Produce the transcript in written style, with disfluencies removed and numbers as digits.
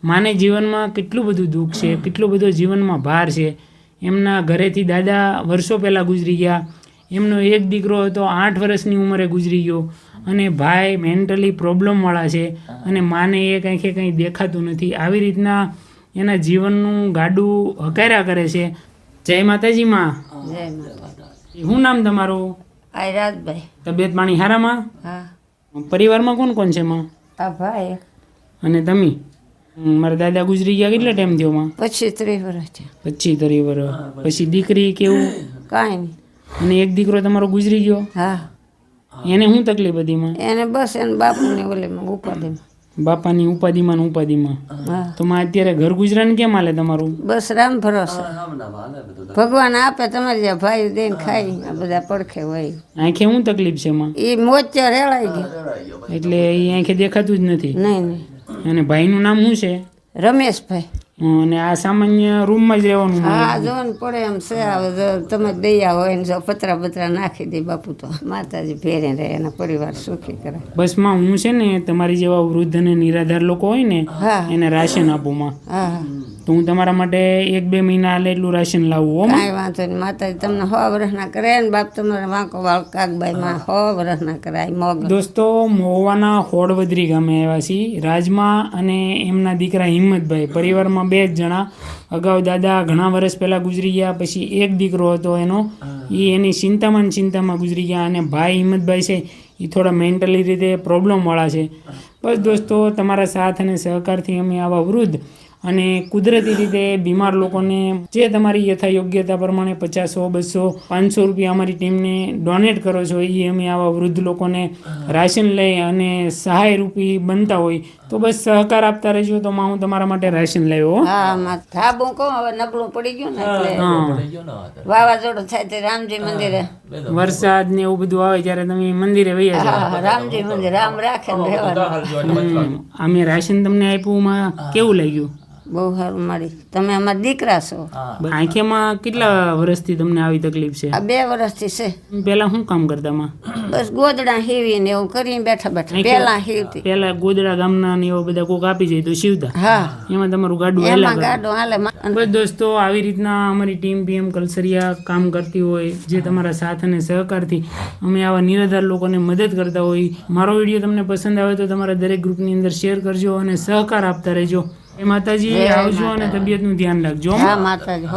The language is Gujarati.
માને જીવનમાં કેટલું બધું દુઃખ છે, કેટલો બધો જીવનમાં ભાર છે. એમના ઘરેથી દાદા વર્ષો પહેલાં ગુજરી ગયા. એમનો એક દીકરો હતો 8 વર્ષની ઉંમરે ગુજરી ગયો, અને ભાઈ મેન્ટલી પ્રોબ્લેમવાળા છે, અને માને એ કંઈ દેખાતું નથી. આવી રીતના એના જીવનનું ગાડું હકાર્યા કરે છે. જય માતાજી માં. જય માતા. શું નામ તમારું? આયરાજભાઈ. તબિયત પાણી સારામાં? હા. પરિવારમાં કોણ કોણ છે માં? આ ભાઈ અને તમે? મારા દાદા ગુજરી ગયા કેટલા ટાઈમ થયો માં? 25-30 વર્ષ થયા. 25-30 વર્ષ. પછી દીકરી કેવું? કાંઈ નહીં. અને એક દીકરો તમારો ગુજરી ગયો? હા. એને શું તકલીફ હતી માં? એને બસ એને બાપુની ઓલીમાં ઉપાધિમાં. બાપાની ઉપાધિમાં ને ઉપાધિમાં. હા. તો માં અત્યારે ઘર ગુજરાન કેમ હાલે તમારું? બસ રામ ભરોસે. ભગવાન આપે તમારે જ્યાં ભાઈ દઈને ખાઈ આ બધા પડખે હોય. આંખે શું તકલીફ છે માં? એ મોચે રેળાઈ ગયો. એટલે એ આંખે દેખાતું જ નથી. નહીં નહીં. અને ભાઈનું નામ શું છે? રમેશભાઈ. અને આ સામાન્ય રૂમમાં જ રહેવાનું? હા, જોન પડે એમ છે. હવે તમે દયા હોય ને જો પતરા બતરા નાખી દે બાપુ તો માતાજી ભેરે રહે, એના પરિવાર સુખી કરે. બસ માં હું છે ને તમારી જેવા વૃદ્ધ અને નિરાધાર લોકો હોય ને એને રાશન આપું માં. હા. તો હું તમારા માટે 1-2 મહિના હાલે એટલું રાશન લાવું હો. કાંઈ વાંધો નહીં. માતાજી તમને 100 વર્ષના કરે ને બાપ તમારે વાંકો વાળ કાગબાઈ માં 100 વર્ષના કરાય. મોગ દોસ્તો, મહુવાના હોડવદરી ગામે આવ્યા છીએ. રાજમા અને એમના દીકરા હિંમતભાઈ, પરિવારમાં 2 જ જણા. અગાઉ દાદા ઘણા વર્ષ પહેલાં ગુજરી ગયા. પછી એક દીકરો હતો એનો, એ એની ચિંતામાં ગુજરી ગયા. અને ભાઈ હિંમતભાઈ છે એ થોડા મેન્ટલી રીતે પ્રોબ્લેમવાળા છે. બસ દોસ્તો, તમારા સાથ અને સહકારથી અમે આવા વૃદ્ધ અને કુદરતી રીતે બીમાર લોકોને જે તમારી યથા યોગ્યતા પ્રમાણે 50, 100, 200, 500 રૂપિયા અમારી ટીમને ડોનેટ કરો છો, એ અમે આવા વૃદ્ધ લોકોને રાશન લઈ અને સહાય રૂપી બનતા હોય તો બસ સહકાર આપતા રહેજો. તો હું તમારા માટે રાશન લાવ્યો. હા, ધાબું કહું હવે નબળું પડી ગયું ને એટલે વાવાઝોડું થાય તે રામજી મંદિરે વરસાદ ને એવું બધું આવે ત્યારે તમે મંદિરે વૈયા જાઓ. હા, રામજી મંદિર રામ રાખે ને રહેવાનું. અમે રાશન તમને આપ્યું, માં કેવું લાગ્યું? બહુ સારું મારી. તમે અમારા દીકરા છો. આંખેમાં કેટલા વર્ષથી તમને આવી તકલીફ છે? આ 2 વર્ષથી છે. પેલા શું કામ કરતા માં? બસ ગોદડા હીવીને એવું કરીને બેઠા પેલા હીવતી. પેલા ગોદડા ગામના ને એવા બધા કોક આપી જાય તો સીવતા? હા. એમાં તમારું ગાડું એમાં ગાડું હાલે. બસ દોસ્તો, આવી રીતના અમારી ટીમ PM કલસરિયા કામ કરતી હોય, જે તમારા સાથ અને સહકારથી અમે આવા નિરાધાર લોકોને મદદ કરતા હોય. મારો વિડીયો તમને પસંદ આવે તો તમારા દરેક ગ્રુપની અંદર શેર કરજો અને સહકાર આપતા રહેજો. એ માતાજી આવજો અને તબિયતનું ધ્યાન રાખજો. હા માતાજી.